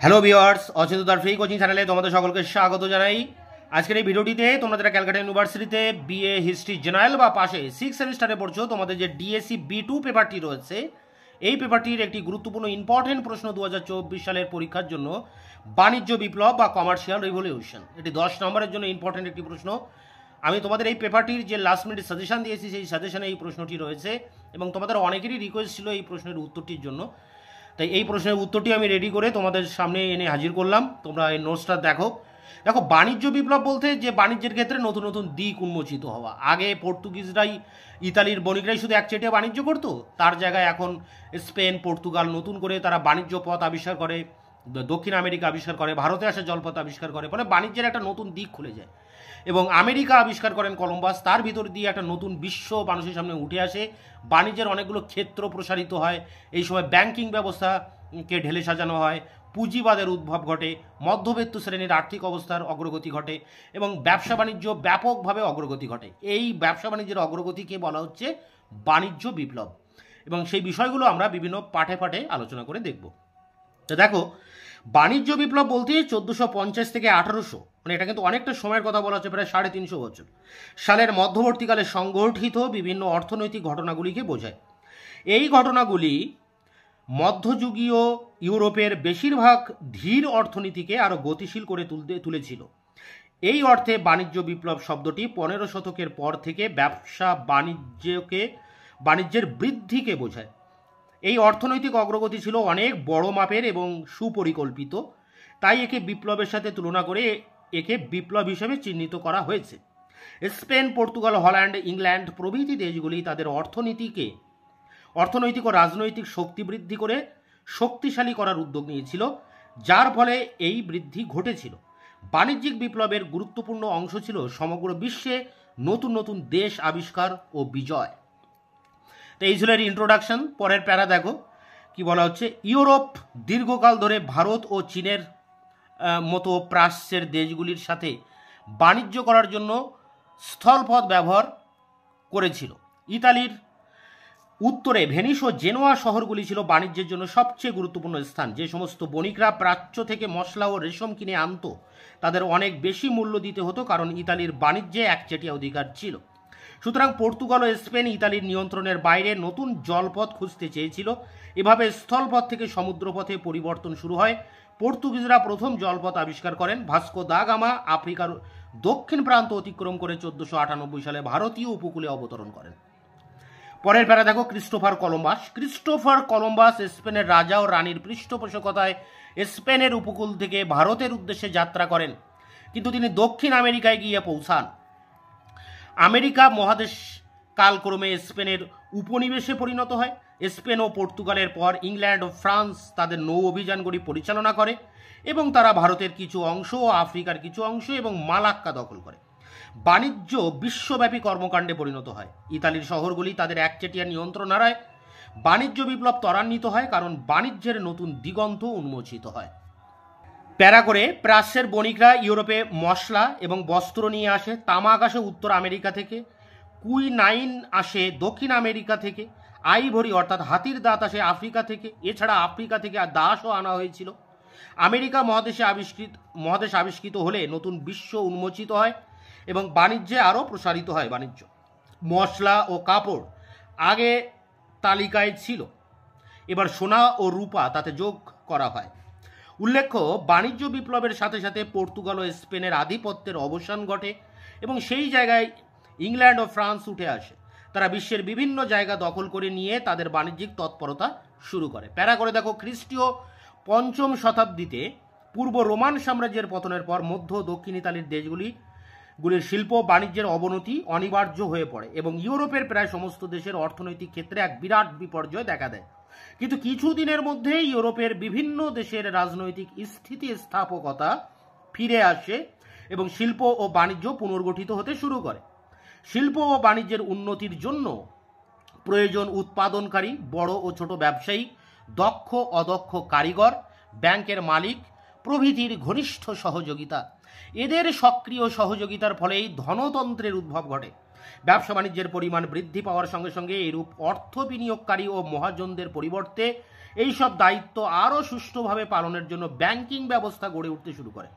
Hello viewers, অচিন্ততার free coaching চ্যানেলে তোমাদের সকলকে স্বাগত জানাই। আজকের এই ভিডিওটিতে তোমরা যারা ক্যালকাটা ইউনিভার্সিটিতে বিএ হিস্ট্রি জেনারেল বা পাশে 6 সেমিস্টারে পড়ছো, তোমাদের যে ডিএসসি B2 পেপারটি রয়েছে, এই পেপারটির একটি গুরুত্বপূর্ণ ইম্পর্টেন্ট প্রশ্ন 2024 সালের পরীক্ষার জন্য বাণিজ্য বিপ্লব বা কমার্শিয়াল রিভলিউশন, এটি 10 নম্বরের জন্য ইম্পর্টেন্ট একটি প্রশ্ন। আমি তোমাদের এই পেপারটির যে লাস্ট মিনিট সাজেশন দিয়েছি, সেই সাজেশনে এই প্রশ্নটি রয়েছে এবং তোমাদের অনেকেরই রিকোয়েস্ট ছিল এই প্রশ্নের উত্তরটির জন্য। তাই এই প্রশ্নের উত্তরটি আমি রেডি করে তোমাদের সামনে এনে হাজির করলাম। তোমরা এই নোটসটা দেখো। বাণিজ্য বিপ্লব বলতে যে বাণিজ্যের ক্ষেত্রে নতুন নতুন দিক উন্মোচিত হওয়া। আগে পর্তুগিজরাই, ইতালির বণিকরাই শুধু একচেটিয়া বাণিজ্য করতো, তার জায়গায় এখন স্পেন, পর্তুগাল নতুন করে তারা বাণিজ্য পথ আবিষ্কার করে, দক্ষিণ আমেরিকা আবিষ্কার করে, ভারতে আসা জলপথ আবিষ্কার করে, ফলে বাণিজ্যের একটা নতুন দিক খুলে যায়। এবং আমেরিকা আবিষ্কার করেন কলম্বাস, তার ভিতর দিয়ে একটা নতুন বিশ্ব মানুষের সামনে উঠে আসে, বাণিজ্যের অনেকগুলো ক্ষেত্র প্রসারিত হয়। এই সময় ব্যাংকিং ব্যবস্থাকে ঢেলে সাজানো হয়, পুঁজিবাদের উদ্ভব ঘটে, মধ্যবিত্ত শ্রেণীর আর্থিক অবস্থার অগ্রগতি ঘটে এবং ব্যবসা বাণিজ্য ব্যাপকভাবে অগ্রগতি ঘটে। এই ব্যবসা বাণিজ্যের অগ্রগতিকে বলা হচ্ছে বাণিজ্য বিপ্লব এবং সেই বিষয়গুলো আমরা বিভিন্ন পাঠে পাঠে আলোচনা করে দেখব। তো দেখো, বাণিজ্য বিপ্লব বলতে 1450 থেকে 1800, মানে এটা কিন্তু অনেকটা সময়ের কথা বলা হচ্ছে, প্রায় 350 বছর সালের মধ্যবর্তীকালে সংগঠিত বিভিন্ন অর্থনৈতিক ঘটনাগুলিকে বোঝায়। এই ঘটনাগুলি মধ্যযুগীয় ইউরোপের বেশিরভাগ ধীর অর্থনীতিকে আরও গতিশীল করে তুলেছিল। এই অর্থে বাণিজ্য বিপ্লব শব্দটি 15 শতকের পর থেকে ব্যবসা বাণিজ্যের বৃদ্ধিকে বোঝায়। এই অর্থনৈতিক অগ্রগতি ছিল অনেক বড় মাপের এবং সুপরিকল্পিত, তাই একে বিপ্লবের সাথে তুলনা করে একে বিপ্লব হিসেবে চিহ্নিত করা হয়েছে। স্পেন, পর্তুগাল, হল্যান্ড, ইংল্যান্ড প্রভৃতি দেশগুলি তাদের অর্থনৈতিক ও রাজনৈতিক শক্তি বৃদ্ধি করে শক্তিশালী করার উদ্যোগ নিয়েছিল, যার ফলে এই বৃদ্ধি ঘটেছিল। বাণিজ্যিক বিপ্লবের গুরুত্বপূর্ণ অংশ ছিল সমগ্র বিশ্বে নতুন নতুন দেশ আবিষ্কার ও বিজয়। তো এই ছিল এর ইন্ট্রোডাকশন। পরের প্যারা দেখো কি বলা হচ্ছে। ইউরোপ দীর্ঘকাল ধরে ভারত ও চীনের মতো প্রাচ্যের দেশগুলির সাথে বাণিজ্য করার জন্য স্থলপথ ব্যবহার করেছিল। ইতালির উত্তরে ভেনিস ও জেনোয়া শহরগুলি ছিল বাণিজ্যের জন্য সবচেয়ে গুরুত্বপূর্ণ স্থান। যে সমস্ত বণিকরা প্রাচ্য থেকে মশলা ও রেশম কিনে আনত, তাদের অনেক বেশি মূল্য দিতে হতো, কারণ ইতালির বাণিজ্যে একচেটিয়া অধিকার ছিল। সুতরাং পর্তুগাল ও স্পেন ইতালির নিয়ন্ত্রণের বাইরে নতুন জলপথ খুঁজতে চেয়েছিল। এভাবে স্থলপথ থেকে সমুদ্রপথে পরিবর্তন শুরু হয়। পর্তুগিজরা প্রথম জলপথ আবিষ্কার করেন। ভাস্কো দা গামা আফ্রিকার দক্ষিণ প্রান্ত অতিক্রম করে 1498 সালে ভারতীয় উপকূলে অবতরণ করেন। পরের প্যারা দেখো, ক্রিস্টোফার কলম্বাস স্পেনের রাজা ও রানীর পৃষ্ঠপোষকতায় স্পেনের উপকূল থেকে ভারতের উদ্দেশ্যে যাত্রা করেন, কিন্তু তিনি দক্ষিণ আমেরিকায় গিয়ে পৌঁছান। আমেরিকা মহাদেশ কালক্রমে স্পেনের উপনিবেশে পরিণত হয়। স্পেন ও পর্তুগালের পর ইংল্যান্ড ও ফ্রান্স তাদের নৌ অভিযানগুলি পরিচালনা করে এবং তারা ভারতের কিছু অংশ ও আফ্রিকার কিছু অংশ এবং মালাক্কা দখল করে। বাণিজ্য বিশ্বব্যাপী কর্মকাণ্ডে পরিণত হয়। ইতালির শহরগুলি তাদের একচেটিয়া নিয়ন্ত্রণ হারায়। বাণিজ্য বিপ্লব ত্বরান্বিত হয় কারণ বাণিজ্যের নতুন দিগন্ত উন্মোচিত হয়। প্যারা করে, প্রাচ্যের বণিকরা ইউরোপে মশলা এবং বস্ত্র নিয়ে আসে। তামাক আসে উত্তর আমেরিকা থেকে, কুইনাইন আসে দক্ষিণ আমেরিকা থেকে, আইভরি অর্থাৎ হাতির দাঁত আসে আফ্রিকা থেকে। এছাড়া আফ্রিকা থেকে দাসও আনা হয়েছিল। আমেরিকা মহাদেশ আবিষ্কৃত হলে নতুন বিশ্ব উন্মোচিত হয় এবং বাণিজ্যে আরও প্রসারিত হয়। বাণিজ্য, মশলা ও কাপড় আগে তালিকায় ছিল, এবার সোনা ও রূপা তাতে যোগ করা হয়। উল্লেখ্য, বাণিজ্য বিপ্লবের সাথে সাথে পর্তুগাল ও স্পেনের আধিপত্যের অবসান ঘটে এবং সেই জায়গায় ইংল্যান্ড ও ফ্রান্স উঠে আসে। তারা বিশ্বের বিভিন্ন জায়গা দখল করে নিয়ে তাদের বাণিজ্যিক তৎপরতা শুরু করে। প্যারা করে দেখো, খ্রিস্টীয় 5ম শতাব্দীতে পূর্ব রোমান সাম্রাজ্যের পতনের পর মধ্য ও দক্ষিণ ইতালির দেশগুলির শিল্প বাণিজ্যের অবনতি অনিবার্য হয়ে পড়ে এবং ইউরোপের প্রায় সমস্ত দেশের অর্থনৈতিক ক্ষেত্রে এক বিরাট বিপর্যয় দেখা দেয়। কিন্তু কিছুদিনের মধ্যে ইউরোপের বিভিন্ন দেশের রাজনৈতিক স্থিতিস্থাপকতা ফিরে আসে এবং শিল্প ও বাণিজ্য পুনর্গঠিত হতে শুরু করে। শিল্প ও বাণিজ্যের উন্নতির জন্য প্রয়োজন উৎপাদনকারী বড় ও ছোট ব্যবসায়ী, দক্ষ অদক্ষ কারিগর, ব্যাংকের মালিক প্রভৃতির ঘনিষ্ঠ সহযোগিতা। এদের সক্রিয় সহযোগিতার ফলেই ধনতন্ত্রের উদ্ভব ঘটে। ব্যবসা বাণিজ্যের পরিমাণ বৃদ্ধি পাওয়ার সঙ্গে সঙ্গে এরূপ অর্থ বিনিয়োগকারী ও মহাজনদের পরিবর্তে এই সব দায়িত্ব আরও সুষ্ঠুভাবে পালনের জন্য ব্যাংকিং ব্যবস্থা গড়ে উঠতে শুরু করে।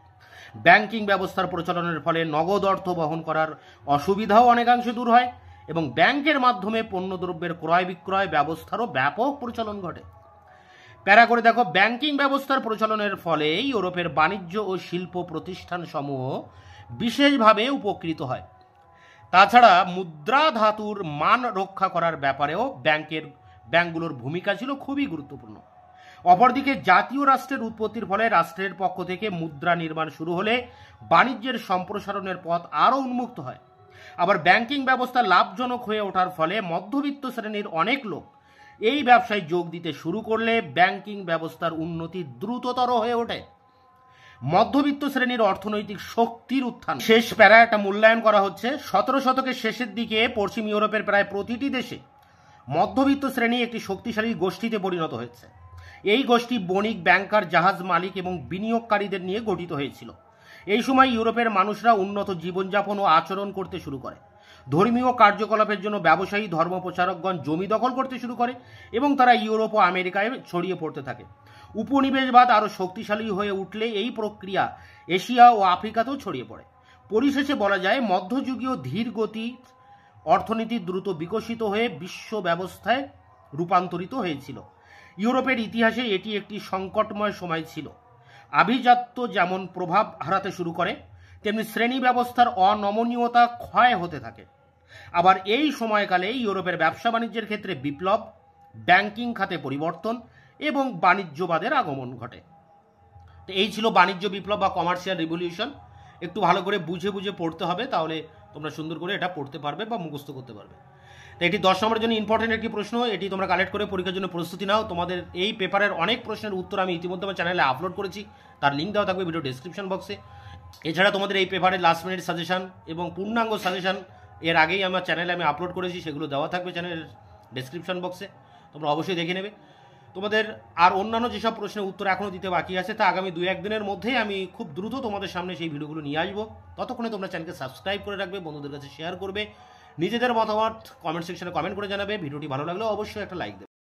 ব্যাংকিং ব্যবস্থার প্রচলনের ফলে নগদ অর্থ বহন করার অসুবিধাও অনেকাংশে দূর হয় এবং ব্যাংকের মাধ্যমে পণ্যদ্রব্যের ক্রয় বিক্রয় ব্যবস্থারও ব্যাপক প্রচলন ঘটে। প্যারা করে দেখো, ব্যাংকিং ব্যবস্থার প্রচলনের ফলে ইউরোপের বাণিজ্য ও শিল্প প্রতিষ্ঠানসমূহ বিশেষভাবে উপকৃত হয়। তাছাড়া মুদ্রা ধাতুর মান রক্ষা করার ব্যাপারেও ব্যাংকগুলোর ভূমিকা ছিল খুবই গুরুত্বপূর্ণ। অপরদিকে জাতীয় রাষ্ট্রের উৎপত্তির ফলে রাষ্ট্রের পক্ষ থেকে মুদ্রা নির্মাণ শুরু হলে বাণিজ্যের সম্প্রসারণের পথ আরও উন্মুক্ত হয়। আবার ব্যাংকিং ব্যবস্থা লাভজনক হয়ে ওঠার ফলে মধ্যবিত্ত শ্রেণীর অনেক লোক এই ব্যবসায় যোগ দিতে শুরু করলে ব্যাংকিং ব্যবস্থার উন্নতি দ্রুততর হয়ে ওঠে। মধ্যবিত্ত শ্রেণীর অর্থনৈতিক শক্তির উত্থান। শেষ প্যারা একটা মূল্যায়ন করা হচ্ছে। 17 শতকের শেষের দিকে পশ্চিম ইউরোপের প্রায় প্রতিটি দেশে মধ্যবিত্ত শ্রেণী একটি শক্তিশালী গোষ্ঠীতে পরিণত হয়েছে। এই গোষ্ঠী বণিক, ব্যাংকার, জাহাজ মালিক এবং বিনিয়োগকারীদের নিয়ে গঠিত হয়েছিল। এই সময় ইউরোপের মানুষরা উন্নত জীবনযাপন ও আচরণ করতে শুরু করে। ধর্মীয় কার্যকলাপের জন্য ব্যবসায়ী ধর্মপ্রচারকগণ জমি দখল করতে শুরু করে এবং তারা ইউরোপ ও আমেরিকায় ছড়িয়ে পড়তে থাকে। উপনিবেশবাদ আরও শক্তিশালী হয়ে উঠলে এই প্রক্রিয়া এশিয়া ও আফ্রিকাতেও ছড়িয়ে পড়ে। পরিশেষে বলা যায়, মধ্যযুগীয় ধীর গতি অর্থনীতি দ্রুত বিকশিত হয়ে বিশ্ব ব্যবস্থায় রূপান্তরিত হয়েছিল। ইউরোপের ইতিহাসে এটি একটি সংকটময় সময় ছিল। আভিজাত্য যেমন প্রভাব হারাতে শুরু করে, তেমনি শ্রেণী ব্যবস্থার অনমনীয়তা ক্ষয় হতে থাকে। আবার এই সময়কালে ইউরোপের ব্যবসা বাণিজ্যের ক্ষেত্রে বিপ্লব, ব্যাংকিং খাতে পরিবর্তন এবং বাণিজ্যবাদের আগমন ঘটে। তো এই ছিল বাণিজ্য বিপ্লব বা কমার্শিয়াল রিভলিউশন। একটু ভালো করে বুঝে বুঝে পড়তে হবে, তাহলে তোমরা সুন্দর করে এটা পড়তে পারবে বা মুখস্থ করতে পারবে। তো এটি 10 নম্বরের জন্য ইম্পর্টেন্ট একটি প্রশ্ন। এটি তোমরা কালেক্ট করে পরীক্ষার জন্য প্রস্তুতি নাও। তোমাদের এই পেপারের অনেক প্রশ্নের উত্তর আমি ইতিমধ্যে আমার চ্যানেলে আপলোড করেছি, তার লিঙ্ক দেওয়া থাকবে ভিডিও ডেসক্রিপশন বক্সে। এছাড়া তোমাদের এই পেপারের লাস্ট মিনিট সাজেশন এবং পূর্ণাঙ্গ সাজেশন এর আগেই আমার চ্যানেলে আমি আপলোড করেছি, সেগুলো দেওয়া থাকবে চ্যানেলের ডেসক্রিপশন বক্সে, তোমরা অবশ্যই দেখে নেবে। তোমাদের আর অন্যান্য যেসব প্রশ্নের উত্তর এখনও দিতে বাকি আছে, তা আগামী 2-1 দিনের মধ্যেই আমি খুব দ্রুত তোমাদের সামনে সেই ভিডিওগুলো নিয়ে আসবো। ততক্ষণে তোমরা চ্যানেলকে সাবস্ক্রাইব করে রাখবে, বন্ধুদের কাছে শেয়ার করবে, নিজেদের মতামত কমেন্ট সেকশনে কমেন্ট করে জানাবে। ভিডিওটি ভালো লাগলেও অবশ্যই একটা লাইক দেবে।